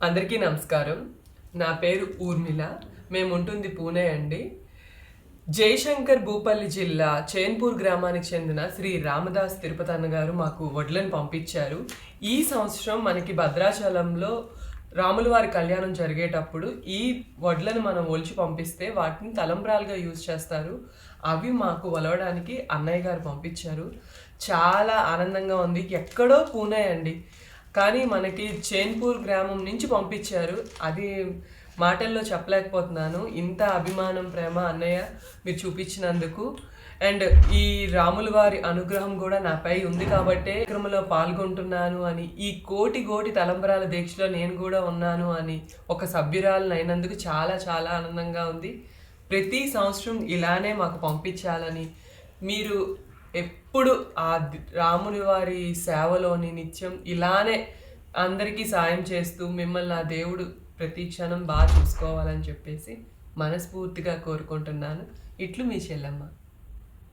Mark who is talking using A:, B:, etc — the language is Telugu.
A: అందరికీ నమస్కారం. నా పేరు ఊర్మిళ. మేముంటుంది పూణే అండి. జయశంకర్ భూపల్లి జిల్లా చేన్పూర్ గ్రామానికి చెందిన శ్రీ రామదాస్ తిరుపతన్న గారు మాకు వడ్లను పంపించారు. ఈ సంవత్సరం మనకి భద్రాచలంలో రాముల వారి కళ్యాణం జరిగేటప్పుడు ఈ వడ్లను మనం ఒలిచి పంపిస్తే వాటిని తలంబ్రాలుగా యూజ్ చేస్తారు. అవి మాకు ఒలవడానికి అన్నయ్య గారు పంపించారు. చాలా ఆనందంగా ఉంది. ఎక్కడో పూణే అండి, కానీ మనకి చేన్పూర్ గ్రామం నుంచి పంపించారు. అది మాటల్లో చెప్పలేకపోతున్నాను. ఇంత అభిమానం, ప్రేమ అన్నయ్య మీరు చూపించినందుకు. అండ్ ఈ రాముల వారి అనుగ్రహం కూడా నాపై ఉంది కాబట్టే కార్యక్రమంలో పాల్గొంటున్నాను అని, ఈ కోటి తలంబరాల దీక్షలో నేను కూడా ఉన్నాను అని ఒక సభ్యురాలను అయినందుకు చాలా చాలా ఆనందంగా ఉంది. ప్రతి సంవత్సరం ఇలానే మాకు పంపించాలని, మీరు ఎప్పుడు ఆ రాముని వారి సేవలోని నిత్యం ఇలానే అందరికీ సాయం చేస్తూ మిమ్మల్ని ఆ దేవుడు ప్రతి క్షణం బాగా చూసుకోవాలని చెప్పేసి మనస్ఫూర్తిగా కోరుకుంటున్నాను. ఇట్లు మీ చెల్లెమ్మ.